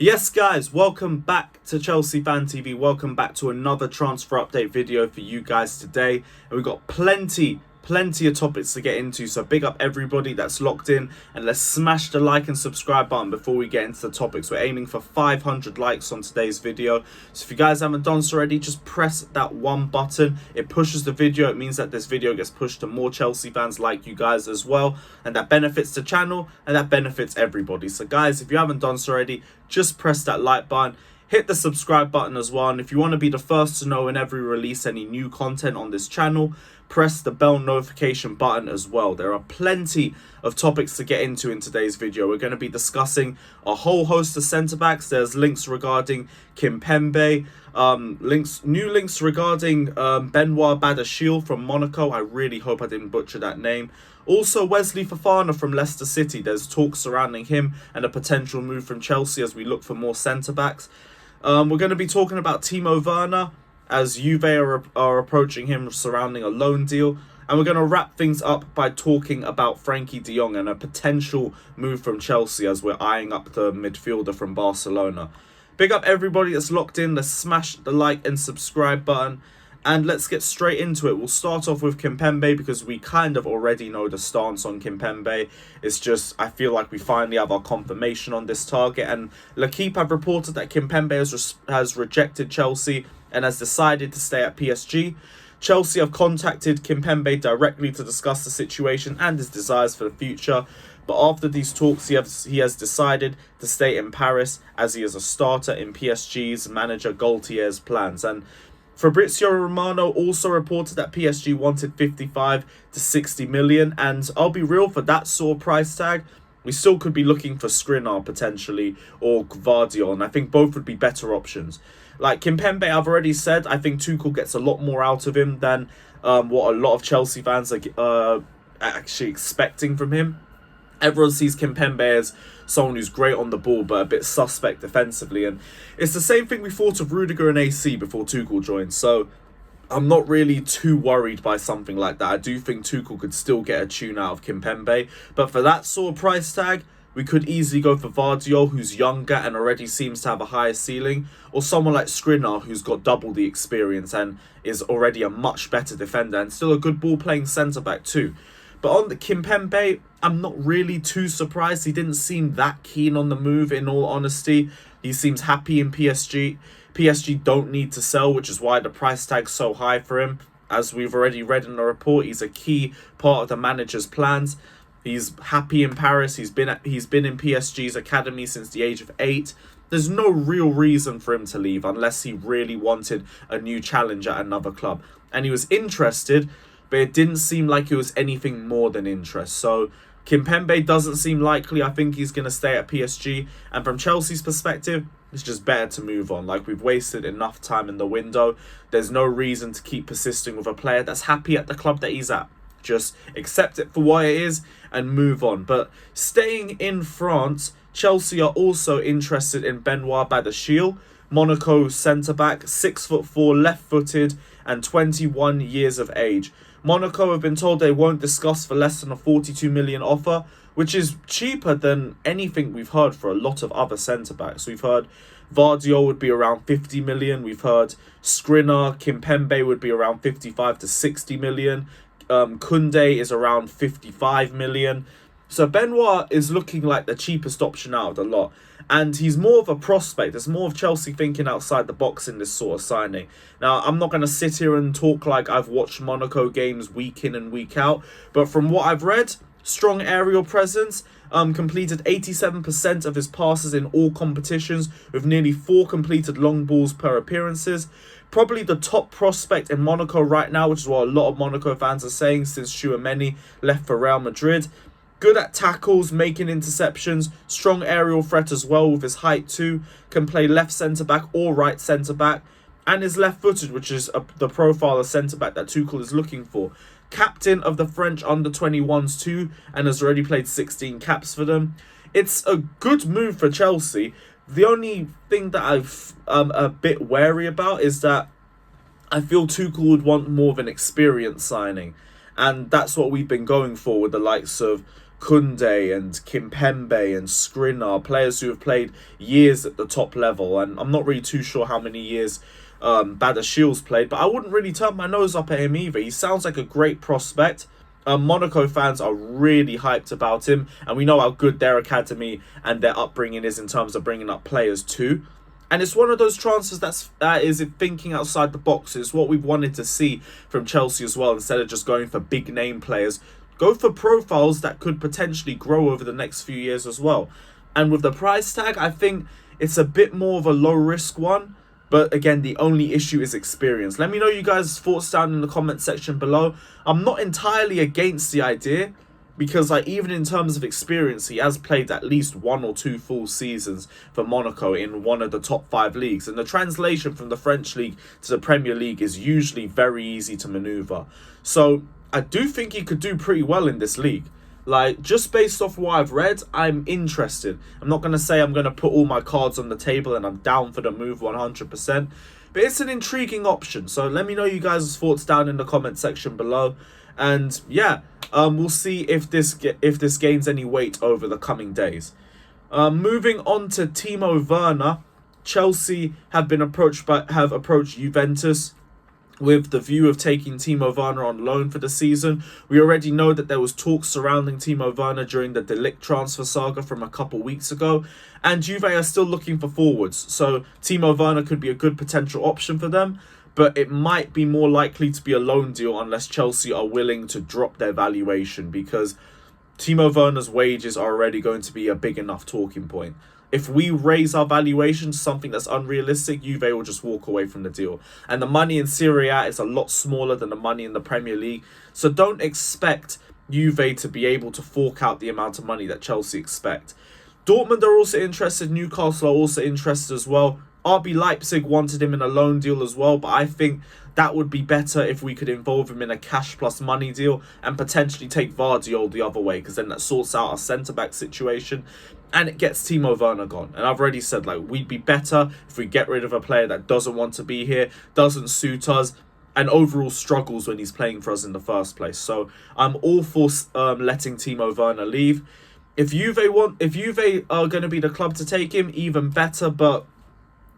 Yes, guys, welcome back to Chelsea Fan TV. Welcome back to another transfer update video for you guys today. And we've got plenty of topics to get into. So big up everybody that's locked in. And let's smash the like and subscribe button before we get into the topics. We're aiming for 500 likes on today's video. So if you guys haven't done so already, just press that one button. It pushes the video. It means that this video gets pushed to more Chelsea fans like you guys as well. And that benefits the channel and that benefits everybody. So guys, if you haven't done so already, just press that like button. Hit the subscribe button as well, and if you want to be the first to know whenever we release any new content on this channel, press the bell notification button as well. There are plenty of topics to get into in today's video. We're going to be discussing a whole host of centre-backs. There's links regarding Kimpembe, new links regarding Benoit Badiashile from Monaco. I really hope I didn't butcher that name. Also, Wesley Fofana from Leicester City. There's talk surrounding him and a potential move from Chelsea as we look for more centre-backs. We're going to be talking about Timo Werner as Juve are approaching him surrounding a loan deal. And we're going to wrap things up by talking about Frenkie de Jong and a potential move from Chelsea as we're eyeing up the midfielder from Barcelona. Big up everybody that's locked in. Let's smash the like and subscribe button. And let's get straight into it. We'll start off with Kimpembe because we kind of already know the stance on Kimpembe. It's just, I feel like we finally have our confirmation on this target. And L'Équipe have reported that Kimpembe has rejected Chelsea and has decided to stay at PSG. Chelsea have contacted Kimpembe directly to discuss the situation and his desires for the future. But after these talks, he has decided to stay in Paris as he is a starter in PSG's manager Galtier's plans. And Fabrizio Romano also reported that PSG wanted 55 to 60 million, and I'll be real, for that sort of price tag, we still could be looking for Skriniar potentially or Gvardiol, and I think both would be better options. Like Kimpembe, I've already said, I think Tuchel gets a lot more out of him than what a lot of Chelsea fans are actually expecting from him. Everyone sees Kimpembe as someone who's great on the ball but a bit suspect defensively, and it's the same thing we thought of Rudiger and AC before Tuchel joined, so I'm not really too worried by something like that. I do think Tuchel could still get a tune out of Kimpembe, but for that sort of price tag, we could easily go for Gvardiol, who's younger and already seems to have a higher ceiling, or someone like Skriniar, who's got double the experience and is already a much better defender and still a good ball-playing centre-back too. But on the Kimpembe, I'm not really too surprised. He didn't seem that keen on the move, in all honesty. He seems happy in PSG. PSG don't need to sell, which is why the price tag's so high for him. As we've already read in the report, he's a key part of the manager's plans. He's happy in Paris. He's been in PSG's academy since the age of 8. There's no real reason for him to leave unless he really wanted a new challenge at another club. And he was interested, but it didn't seem like it was anything more than interest. So Kimpembe doesn't seem likely. I think he's going to stay at PSG. And from Chelsea's perspective, it's just better to move on. Like, we've wasted enough time in the window. There's no reason to keep persisting with a player that's happy at the club that he's at. Just accept it for what it is and move on. But staying in France, Chelsea are also interested in Benoit Badiashile, Monaco centre-back, 6'4", left-footed and 21 years of age. Monaco have been told they won't discuss for less than a 42 million offer, which is cheaper than anything we've heard for a lot of other centre-backs. We've heard Gvardiol would be around 50 million. We've heard Skriniar, Kimpembe would be around 55 to 60 million. Koundé is around 55 million. So Benoit is looking like the cheapest option out of the lot. And he's more of a prospect. There's more of Chelsea thinking outside the box in this sort of signing. Now, I'm not going to sit here and talk like I've watched Monaco games week in and week out. But from what I've read, strong aerial presence, completed 87% of his passes in all competitions, with nearly 4 completed long balls per appearances. Probably the top prospect in Monaco right now, which is what a lot of Monaco fans are saying since Tchouaméni left for Real Madrid. Good at tackles, making interceptions, strong aerial threat as well with his height too. Can play left centre-back or right centre-back. And is left-footed, which is the profile of centre-back that Tuchel is looking for. Captain of the French under-21s too, and has already played 16 caps for them. It's a good move for Chelsea. The only thing that I'm a bit wary about is that I feel Tuchel would want more of an experienced signing. And that's what we've been going for with the likes of Koundé and Kimpembe and Skriniar, players who have played years at the top level, and I'm not really too sure how many years Badiashiel's played, but I wouldn't really turn my nose up at him either. He sounds like a great prospect. Monaco fans are really hyped about him, and we know how good their academy and their upbringing is in terms of bringing up players too. And it's one of those transfers that is thinking outside the box. It's what we've wanted to see from Chelsea as well. Instead of just going for big name players, go for profiles that could potentially grow over the next few years as well. And with the price tag, I think it's a bit more of a low risk one. But again, the only issue is experience. Let me know you guys' thoughts down in the comment section below. I'm not entirely against the idea, because even in terms of experience, he has played at least 1 or 2 full seasons for Monaco in one of the top 5 leagues. And the translation from the French league to the Premier League is usually very easy to maneuver. So I do think he could do pretty well in this league. Like, just based off what I've read, I'm interested. I'm not going to say I'm going to put all my cards on the table and I'm down for the move 100%. But it's an intriguing option. So let me know you guys' thoughts down in the comment section below. And yeah, we'll see if this gains any weight over the coming days. Moving on to Timo Werner. Chelsea have approached Juventus with the view of taking Timo Werner on loan for the season. We already know that there was talks surrounding Timo Werner during the De Ligt transfer saga from a couple weeks ago, and Juve are still looking for forwards, so Timo Werner could be a good potential option for them, but it might be more likely to be a loan deal unless Chelsea are willing to drop their valuation, because Timo Werner's wages are already going to be a big enough talking point. If we raise our valuation to something that's unrealistic, Juve will just walk away from the deal. And the money in Serie A is a lot smaller than the money in the Premier League. So don't expect Juve to be able to fork out the amount of money that Chelsea expect. Dortmund are also interested. Newcastle are also interested as well. RB Leipzig wanted him in a loan deal as well, but I think that would be better if we could involve him in a cash plus money deal and potentially take Vardiol the other way, because then that sorts out our centre-back situation and it gets Timo Werner gone. And I've already said, like, we'd be better if we get rid of a player that doesn't want to be here, doesn't suit us, and overall struggles when he's playing for us in the first place. So I'm all for letting Timo Werner leave. If Juve are going to be the club to take him, even better, but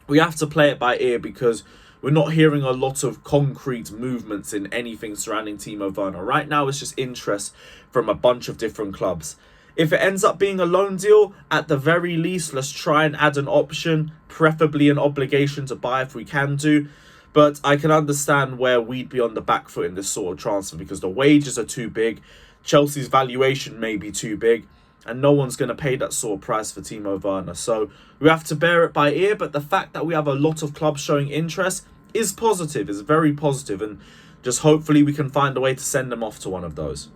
we have to play it by ear because we're not hearing a lot of concrete movements in anything surrounding Timo Werner. Right now, it's just interest from a bunch of different clubs. If it ends up being a loan deal, at the very least, let's try and add an option, preferably an obligation to buy if we can do. But I can understand where we'd be on the back foot in this sort of transfer because the wages are too big, Chelsea's valuation may be too big, and no one's going to pay that sort of price for Timo Werner. So we have to bear it by ear, but the fact that we have a lot of clubs showing interest is positive, is very positive, and just hopefully we can find a way to send them off to one of those.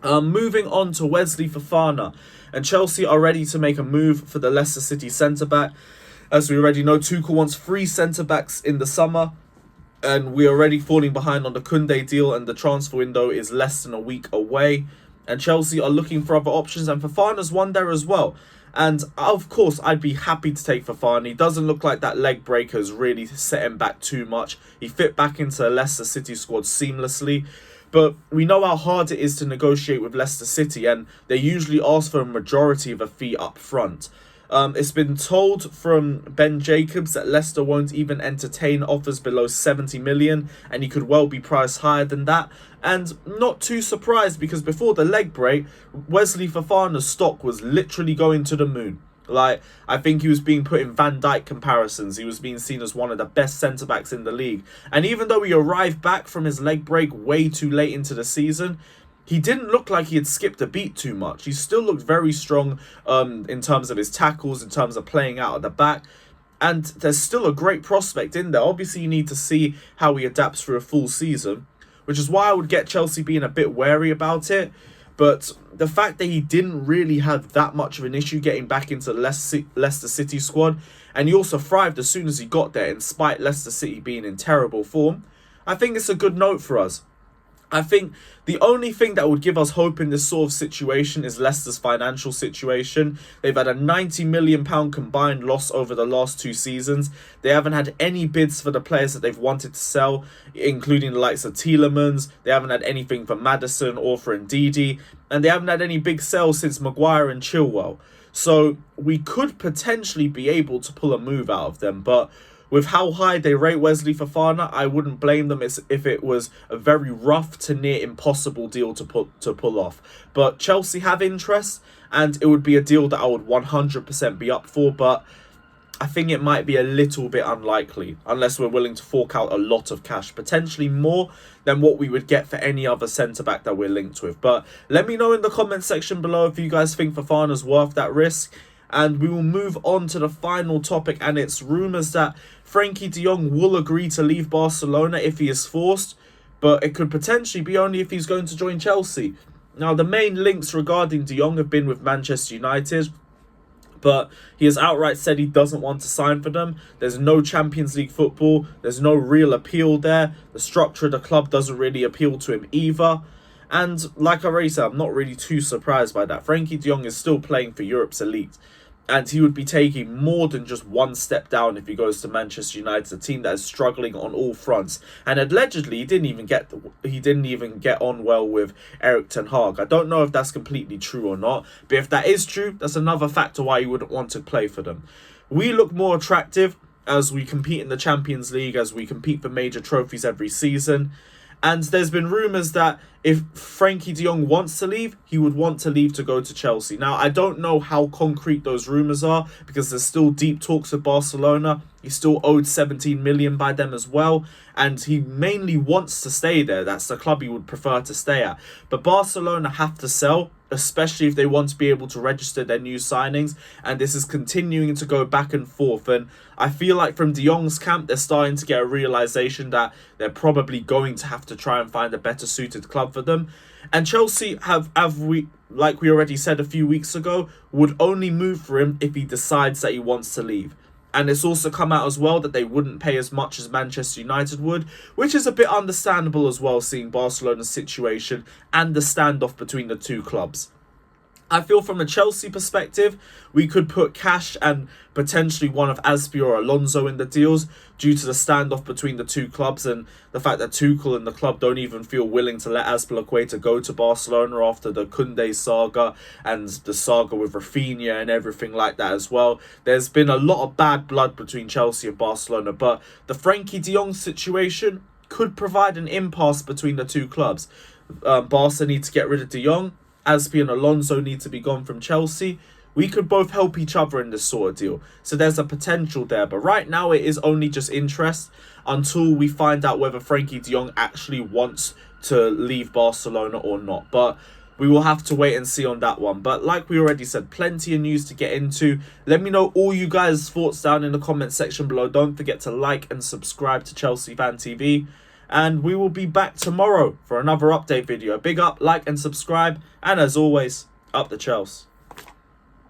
Moving on to Wesley Fofana, and Chelsea are ready to make a move for the Leicester City centre-back. As we already know, Tuchel wants 3 centre-backs in the summer, and we're already falling behind on the Koundé deal, and the transfer window is less than a week away. And Chelsea are looking for other options, and Fofana's one there as well. And of course, I'd be happy to take Fofana. He doesn't look like that leg break has really set him back too much. He fit back into the Leicester City squad seamlessly. But we know how hard it is to negotiate with Leicester City, and they usually ask for a majority of a fee up front. It's been told from Ben Jacobs that Leicester won't even entertain offers below 70 million, and he could well be priced higher than that. And not too surprised, because before the leg break, Wesley Fofana's stock was literally going to the moon. Like, I think he was being put in Van Dijk comparisons. He was being seen as one of the best centre-backs in the league. And even though he arrived back from his leg break way too late into the season, he didn't look like he had skipped a beat too much. He still looked very strong in terms of his tackles, in terms of playing out at the back. And there's still a great prospect in there. Obviously, you need to see how he adapts for a full season, which is why I would get Chelsea being a bit wary about it. But the fact that he didn't really have that much of an issue getting back into the Leicester City squad, and he also thrived as soon as he got there, in spite Leicester City being in terrible form, I think it's a good note for us. I think the only thing that would give us hope in this sort of situation is Leicester's financial situation. They've had a £90 million combined loss over the last 2 seasons. They haven't had any bids for the players that they've wanted to sell, including the likes of Tielemans. They haven't had anything for Maddison or for Ndidi. And they haven't had any big sales since Maguire and Chilwell. So we could potentially be able to pull a move out of them, but with how high they rate Wesley Fofana, I wouldn't blame them if it was a very rough to near impossible deal to pull off. But Chelsea have interest, and it would be a deal that I would 100% be up for, but I think it might be a little bit unlikely unless we're willing to fork out a lot of cash, potentially more than what we would get for any other centre-back that we're linked with. But let me know in the comment section below if you guys think Fofana's worth that risk. And we will move on to the final topic, and it's rumours that Frenkie de Jong will agree to leave Barcelona if he is forced, but it could potentially be only if he's going to join Chelsea. Now, the main links regarding de Jong have been with Manchester United, but he has outright said he doesn't want to sign for them. There's no Champions League football. There's no real appeal there. The structure of the club doesn't really appeal to him either. And like I already said, I'm not really too surprised by that. Frenkie de Jong is still playing for Europe's elite, and he would be taking more than just one step down if he goes to Manchester United, a team that is struggling on all fronts. And allegedly, he didn't even get on well with Erik ten Hag. I don't know if that's completely true or not, but if that is true, that's another factor why he wouldn't want to play for them. We look more attractive as we compete in the Champions League, as we compete for major trophies every season. And there's been rumours that if Frenkie de Jong wants to leave, he would want to leave to go to Chelsea. Now, I don't know how concrete those rumours are because there's still deep talks with Barcelona. He's still owed 17 million by them as well. And he mainly wants to stay there. That's the club he would prefer to stay at. But Barcelona have to sell, especially if they want to be able to register their new signings. And this is continuing to go back and forth. And I feel like from de Jong's camp, they're starting to get a realisation that they're probably going to have to try and find a better suited club for them. And Chelsea like we already said a few weeks ago, would only move for him if he decides that he wants to leave. And it's also come out as well that they wouldn't pay as much as Manchester United would, which is a bit understandable as well, seeing Barcelona's situation and the standoff between the two clubs. I feel from a Chelsea perspective, we could put cash and potentially one of Aspi or Alonso in the deals due to the standoff between the two clubs and the fact that Tuchel and the club don't even feel willing to let Azpilicueta go to Barcelona after the Koundé saga and the saga with Rafinha and everything like that as well. There's been a lot of bad blood between Chelsea and Barcelona, but the Frenkie de Jong situation could provide an impasse between the two clubs. Barca need to get rid of de Jong. Aspi and Alonso need to be gone from Chelsea. We could both help each other in this sort of deal. So there's a potential there. But right now it is only just interest until we find out whether Frenkie de Jong actually wants to leave Barcelona or not. But we will have to wait and see on that one. But like we already said, plenty of news to get into. Let me know all you guys' thoughts down in the comment section below. Don't forget to like and subscribe to Chelsea Fan TV. And we will be back tomorrow for another update video. Big up, like and subscribe. And as always, up the Chelsea.